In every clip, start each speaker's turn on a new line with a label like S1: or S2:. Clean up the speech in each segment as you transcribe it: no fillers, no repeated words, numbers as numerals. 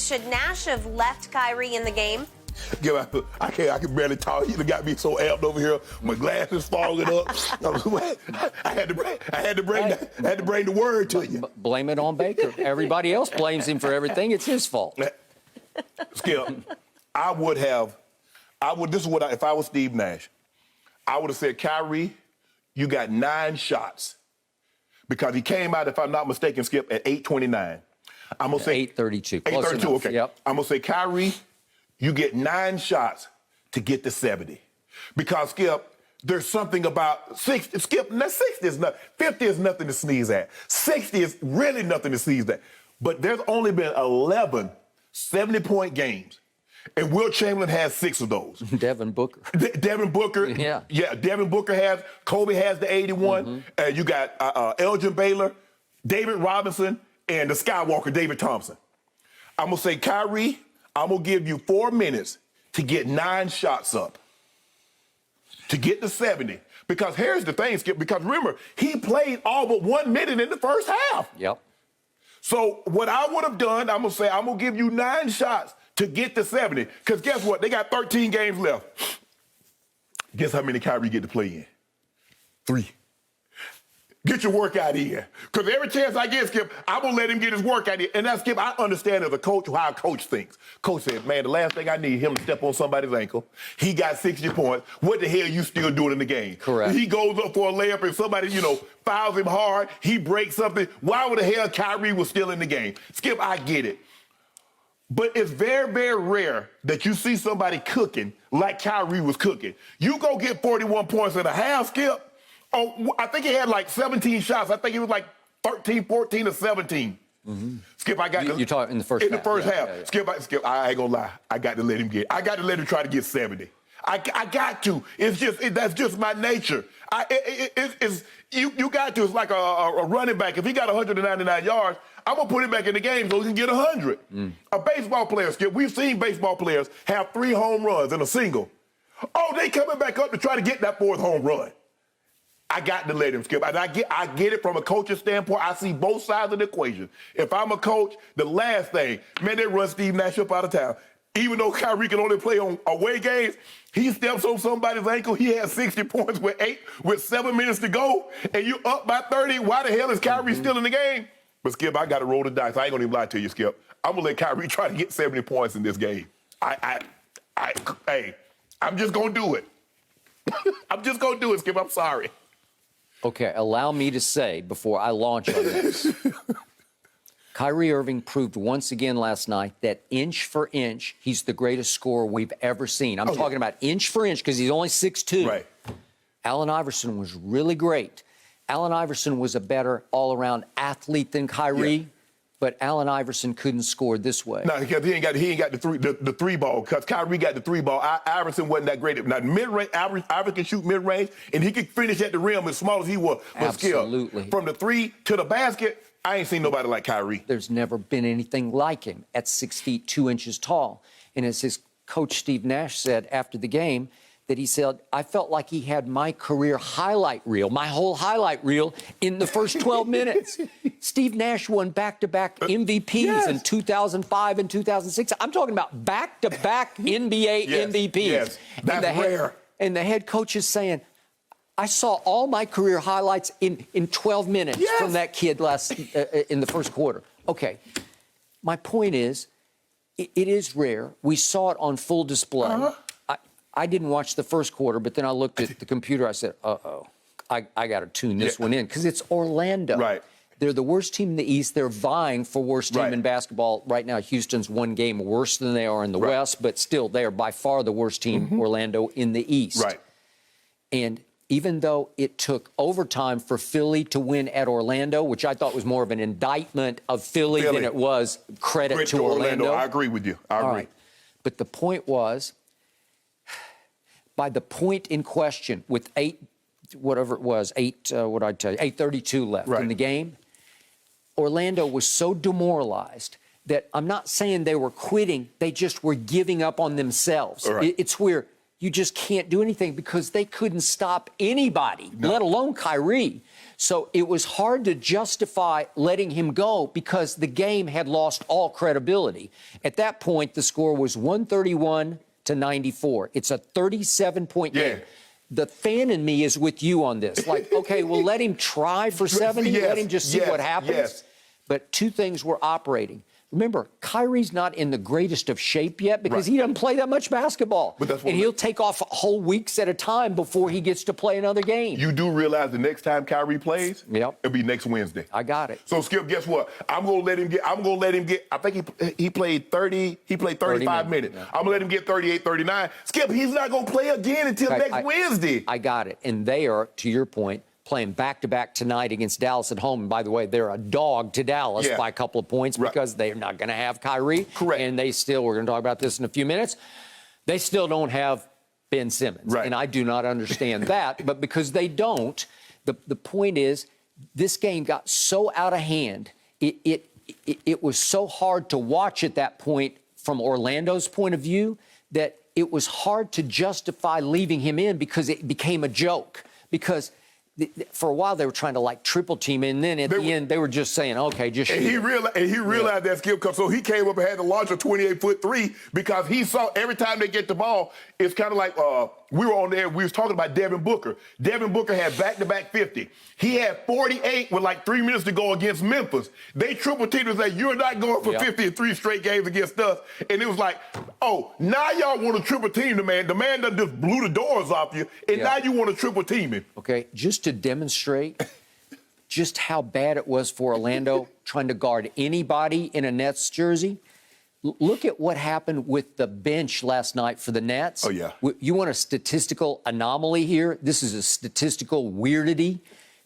S1: Should Nash have left Kyrie in the game?
S2: Yeah, I can barely talk. He got me so amped over here. My glasses fogging up. I had to bring the word to you.
S3: Blame it on Baker. Everybody else blames him for everything. It's his fault.
S2: Skip, this is what if I was Steve Nash, I would have said, Kyrie, you got 9 shots. Because he came out, if I'm not mistaken, Skip, at 8:29. I'm going to say
S3: 8:32.
S2: 8:32, okay.
S3: Yep.
S2: I'm going to say, Kyrie, you get 9 shots to get to 70. Because, Skip, there's something about 60. Skip, 60 is nothing. 50 is nothing to sneeze at. 60 is really nothing to sneeze at. But there's only been 11 70-point games. And Will Chamberlain has 6 of those.
S3: Devin Booker.
S2: Devin Booker.
S3: Yeah.
S2: Yeah, Devin Booker has. Kobe has the 81. You got Elgin Baylor, David Robinson, and the Skywalker, David Thompson. I'm going to say, Kyrie, I'm going to give you 4 minutes to get 9 shots up, to get to 70. Because here's the thing, Skip, because remember, he played all but 1 minute in the first half.
S3: Yep.
S2: So what I would have done, I'm going to say, I'm going to give you 9 shots to get to 70. Because guess what? They got 13 games left. Guess how many Kyrie get to play in? 3. Get your workout in. Because every chance I get, Skip, I'm going to let him get his workout in. And that's, Skip, I understand as a coach how a coach thinks. Coach said, man, the last thing I need him to step on somebody's ankle. He got 60 points. What the hell you still doing in the game?
S3: Correct.
S2: He goes up for a layup and somebody, fouls him hard. He breaks something. Why would the hell Kyrie was still in the game? Skip, I get it. But it's very, very rare that you see somebody cooking like Kyrie was cooking. You go get 41 points in a half, Skip. Oh, I think he had like 17 shots. I think he was like 13, 14, or 17. Skip, I got
S3: You're talking in the first half.
S2: In the first half.
S3: Yeah.
S2: Skip, I ain't gonna lie. I got to let him try to get 70. I got to. That's just my nature. You got to. It's like a running back. If he got 199 yards, I'm going to put him back in the game so he can get 100. A baseball player, Skip, we've seen baseball players have 3 home runs in a single. Oh, they coming back up to try to get that 4th home run. I got to let him, Skip. And I get it from a coach's standpoint. I see both sides of the equation. If I'm a coach, the last thing, man, they run Steve Nash up out of town. Even though Kyrie can only play on away games, he steps on somebody's ankle. He has 60 points with 7 minutes to go, and you up by 30. Why the hell is Kyrie still in the game? But, Skip, I got to roll the dice. I ain't going to even lie to you, Skip. I'm going to let Kyrie try to get 70 points in this game. Hey, I'm just going to do it. I'm just going to do it, Skip. I'm sorry.
S3: Okay, allow me to say before I launch on this. Kyrie Irving proved once again last night that inch for inch, he's the greatest scorer we've ever seen. I'm talking about inch for inch because he's only 6'2".
S2: Right.
S3: Allen Iverson was really great. Allen Iverson was a better all-around athlete than Kyrie, but Allen Iverson couldn't score this way.
S2: No, because he ain't got the 3 ball. Because Kyrie got the 3 ball. Iverson wasn't that great. Now, mid-range, Iverson can shoot mid-range, and he could finish at the rim as small as he was.
S3: Absolutely.
S2: From the 3 to the basket, I ain't seen nobody like Kyrie.
S3: There's never been anything like him at 6 feet 2 inches tall. And as his coach Steve Nash said after the game, that he said, I felt like he had my career highlight reel, my whole highlight reel in the first 12 minutes. Steve Nash won back-to-back MVPs in 2005 and 2006. I'm talking about back-to-back NBA MVPs.
S2: Yes, that's rare.
S3: And the head coach is saying, I saw all my career highlights in 12 minutes from that kid in the first quarter. Okay, my point is, it is rare. We saw it on full display. I didn't watch the first quarter, but then I looked at the computer. I said, uh-oh, I got to tune this one in because it's Orlando.
S2: Right.
S3: They're the worst team in the East. They're vying for worst team in basketball. Right now, Houston's 1 game worse than they are in the West, but still, they are by far the worst team, Orlando, in the East.
S2: Right.
S3: And even though it took overtime for Philly to win at Orlando, which I thought was more of an indictment of Philly. Than it was credit to Orlando.
S2: I agree with you. I agree.
S3: Right. But the point was, by the point in question, with 8:32 left in the game, Orlando was so demoralized that I'm not saying they were quitting, they just were giving up on themselves.
S2: Right.
S3: It's where you just can't do anything because they couldn't stop anybody, let alone Kyrie. So it was hard to justify letting him go because the game had lost all credibility. At that point, the score was 131-94. It's a 37-point game. The fan in me is with you on this. Like, okay, well, let him try for 70. Let him just see what happens. But two things were operating. Remember, Kyrie's not in the greatest of shape yet because he doesn't play that much basketball. And he'll take off whole weeks at a time before he gets to play another game.
S2: You do realize the next time Kyrie plays, it'll be next Wednesday.
S3: I got it.
S2: So, Skip, guess what? I'm gonna let him get. I think he played 30. He played 35 minutes. I'm gonna let him get 38, 39. Skip, he's not gonna play again until next Wednesday.
S3: I got it. And they are, to your point, playing back-to-back tonight against Dallas at home. And by the way, they're a dog to Dallas by a couple of points because they're not going to have Kyrie.
S2: Correct.
S3: And they still, we're going to talk about this in a few minutes, they still don't have Ben Simmons.
S2: Right.
S3: And I do not understand that. But because they don't, the point is this game got so out of hand. It was so hard to watch at that point from Orlando's point of view that it was hard to justify leaving him in because it became a joke. Because for a while they were trying to like triple team, and then at the end they were just saying, "Okay, just shoot."
S2: And he realized that, Skip, so he came up and had to launch a 28-foot three because he saw every time they get the ball, it's kind of like we were on there. We was talking about Devin Booker. Devin Booker had back-to-back 50. He had 48 with like 3 minutes to go against Memphis. They triple teamed and said, "You're not going for 50 in 3 straight games against us." And it was like, "Oh, now y'all want to triple team the man. The man done just blew the doors off you, and now you want to triple team him."
S3: Okay, just to demonstrate just how bad it was for Orlando trying to guard anybody in a Nets jersey. Look at what happened with the bench last night for the Nets.
S2: Oh, yeah.
S3: You want a statistical anomaly here? This is a statistical weirdity.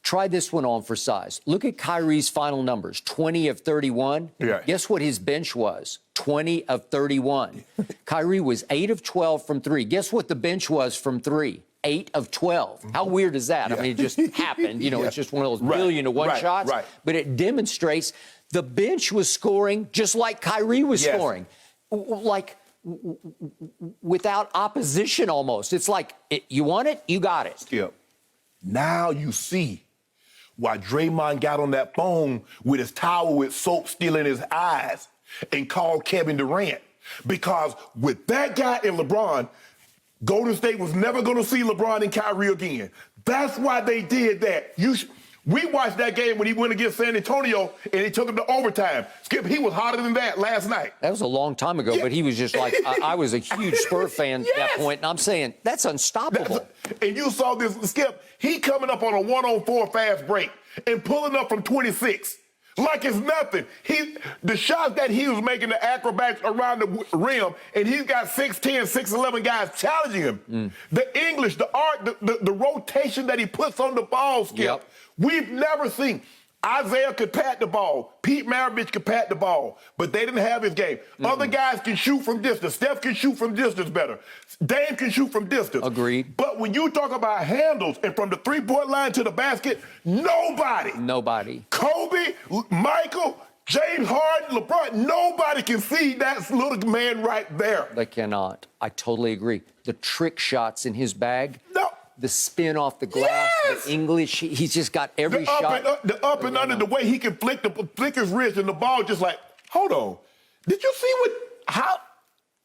S3: Try this one on for size. Look at Kyrie's final numbers, 20 of 31.
S2: Yeah.
S3: Guess what his bench was? 20 of 31. Kyrie was 8 of 12 from 3. Guess what the bench was from 3? 8 of 12. How weird is that? I mean, it just happened. You know, it's just one of those billion-to-1 shots. But it demonstrates the bench was scoring just like Kyrie was scoring. Like, without opposition almost. It's like, you want it, you got it.
S2: Skip, now you see why Draymond got on that phone with his towel with soap still in his eyes and called Kevin Durant. Because with that guy and LeBron, Golden State was never going to see LeBron and Kyrie again. That's why they did that. We watched that game when he went against San Antonio and he took him to overtime. Skip, he was hotter than that last night.
S3: That was a long time ago, but he was just like, I was a huge Spurs fan at that point, and I'm saying, that's unstoppable.
S2: And you saw this, Skip, he coming up on a 1-on-4 fast break and pulling up from 26. Like it's nothing. The shots that he was making, the acrobatics around the rim, and he's got 6'10", 6'11 guys challenging him. The English, the art, the rotation that he puts on the ball, Skip, we've never seen. Isaiah could pat the ball. Pete Maravich could pat the ball, but they didn't have his game. Other guys can shoot from distance. Steph can shoot from distance better. Dame can shoot from distance.
S3: Agreed.
S2: But when you talk about handles and from the three-point line to the basket, nobody. Kobe, Michael, James Harden, LeBron, nobody can see that little man right there.
S3: They cannot. I totally agree. The trick shots in his bag.
S2: No.
S3: The spin off the glass, the English, he's just got every shot.
S2: The up and under, the way he can flick his wrist and the ball just like, hold on. Did you see how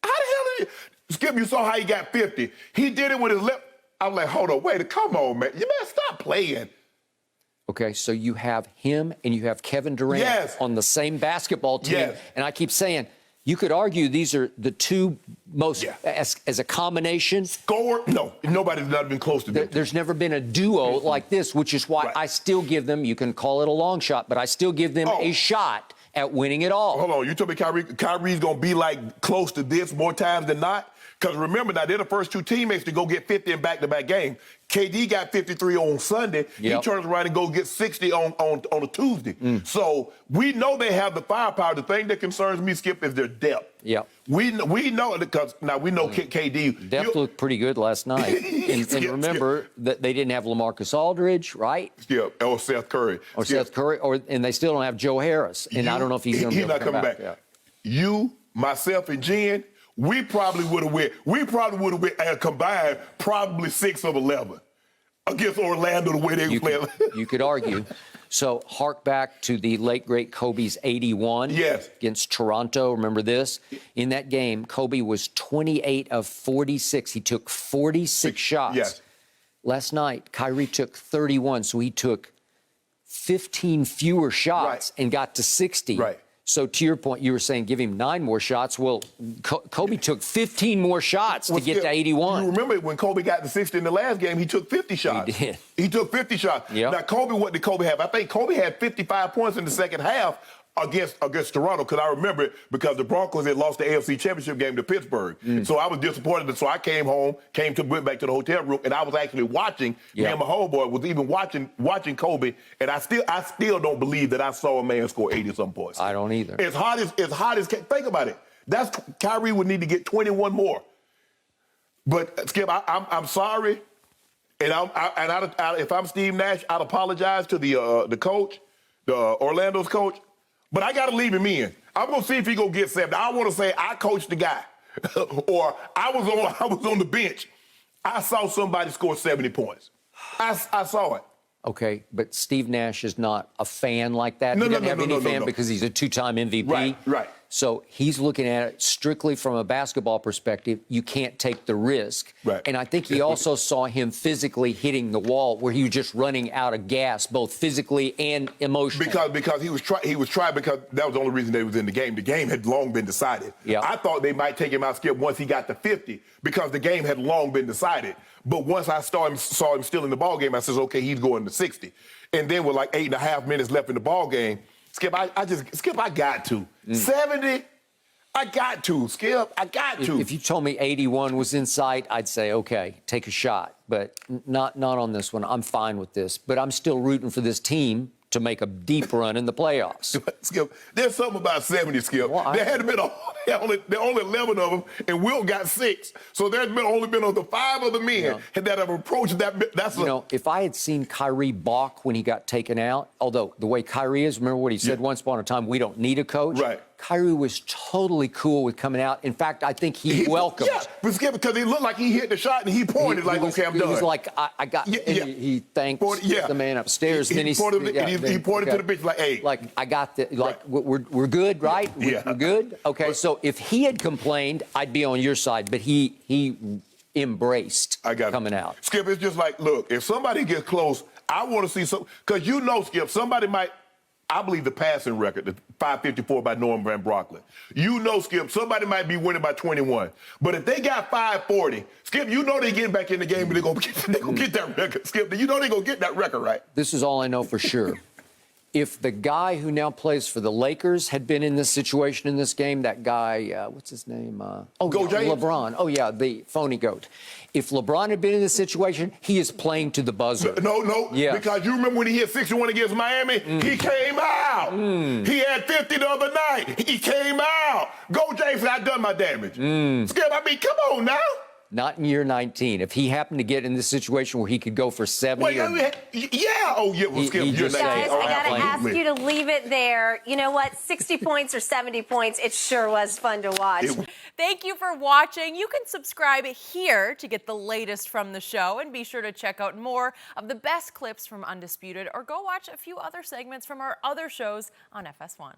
S2: the hell did you? Skip, you saw how he got 50. He did it with his left. I was like, hold on, wait, come on, man. You better stop playing.
S3: Okay, so you have him and you have Kevin Durant on the same basketball team. And I keep saying, you could argue these are the two most, as a combination.
S2: No, nobody's not been close to that.
S3: There's never been a duo like this, which is why I still give them, you can call it a long shot, but I still give them a shot at winning it all.
S2: Hold on, you told me Kyrie's going to be like close to this more times than not? Because remember, now they're the first two teammates to go get 50 in back-to-back games. KD got 53 on Sunday. He turns around and goes get 60 on a Tuesday. So we know they have the firepower. The thing that concerns me, Skip, is their depth. We know because now we know KD.
S3: Depth looked pretty good last night. and remember that they didn't have LaMarcus Aldridge, right?
S2: Or Seth Curry.
S3: And they still don't have Joe Harris. And I don't know if he's going to be able to come back.
S2: You, myself, and Jen, we probably would have went. We probably would have went combined probably 6 of 11 against Orlando the way they were playing.
S3: You could argue. So hark back to the late, great Kobe's 81 against Toronto. Remember this? In that game, Kobe was 28 of 46. He took 46 shots.
S2: Yes.
S3: Last night, Kyrie took 31, so he took 15 fewer shots and got to 60.
S2: Right.
S3: So to your point, you were saying give him 9 more shots. Well, Kobe took 15 more shots to get to 81.
S2: You remember when Kobe got to 60 in the last game, he took 50 shots.
S3: He did.
S2: He took 50 shots.
S3: Yep.
S2: Now, Kobe, what did Kobe have? I think Kobe had 55 points in the second half against Toronto, because I remember it because the Broncos had lost the AFC Championship game to Pittsburgh. So I was disappointed. So I came home, went back to the hotel room, and I was actually watching. Me and my homeboy was even watching Kobe, and I still don't believe that I saw a man score 80-something points.
S3: I don't either.
S2: As hot as think about it. That's Kyrie would need to get 21 more. But Skip, I'm sorry, and if I'm Steve Nash, I'd apologize to the coach, the Orlando's coach. But I got to leave him in. I'm going to see if he going to get 70. I want to say I coached the guy, or I was on the bench. I saw somebody score 70 points. I saw it.
S3: Okay, but Steve Nash is not a fan like that. He doesn't have any fan because he's a 2-time MVP.
S2: Right.
S3: So he's looking at it strictly from a basketball perspective. You can't take the risk.
S2: Right.
S3: And I think he also saw him physically hitting the wall, where he was just running out of gas, both physically and emotionally.
S2: Because he was trying because that was the only reason they was in the game. The game had long been decided.
S3: Yeah.
S2: I thought they might take him out, Skip, once he got to 50, because the game had long been decided. But once I saw him still in the ball game, I says, okay, he's going to 60. And then with like 8.5 minutes left in the ball game, Skip, I got to. 70, I got to, Skip. I got to.
S3: If you told me 81 was in sight, I'd say, okay, take a shot. But not on this one. I'm fine with this. But I'm still rooting for this team to make a deep run in the playoffs.
S2: Skip, there's something about 70, Skip.
S3: Well,
S2: there had been there only 11 of them, and Will got 6. So there's only been the 5 of the men that have approached that.
S3: If I had seen Kyrie balk when he got taken out, although the way Kyrie is, remember what he said once upon a time, we don't need a coach.
S2: Right.
S3: Kyrie was totally cool with coming out. In fact, I think he welcomed.
S2: Yeah, but Skip, because he looked like he hit the shot and he pointed okay, I'm done.
S3: He was like, I got. He thanked the man upstairs.
S2: He pointed to the bench like, hey,
S3: like I got the we're good, right? We're good. Okay, so if he had complained, I'd be on your side. But he embraced coming out.
S2: Skip, it's just like, look, if somebody gets close, I want to see some, because Skip, somebody might. I believe the passing record, the 554 by Norm Van Brocklin. Skip, somebody might be winning by 21. But if they got 540, Skip, they getting back in the game and they're going to get that record. Skip, they're going to get that record, right?
S3: This is all I know for sure. If the guy who now plays for the Lakers had been in this situation in this game, that guy, what's his name? LeBron. Oh, yeah, the phony goat. If LeBron had been in this situation, he is playing to the buzzer.
S2: No.
S3: Yeah.
S2: Because you remember when he hit 61 against Miami? He came out. He had 50 the other night. He came out. Go, Jason, I done my damage. Skip, come on now.
S3: Not in year 19. If he happened to get in this situation where he could go for 70.
S2: Well, Skip, you're
S1: guys, I got to ask you to leave it there. You know what? 60 points or 70 points, it sure was fun to watch.
S4: Thank you for watching. You can subscribe here to get the latest from the show, and be sure to check out more of the best clips from Undisputed, or go watch a few other segments from our other shows on FS1.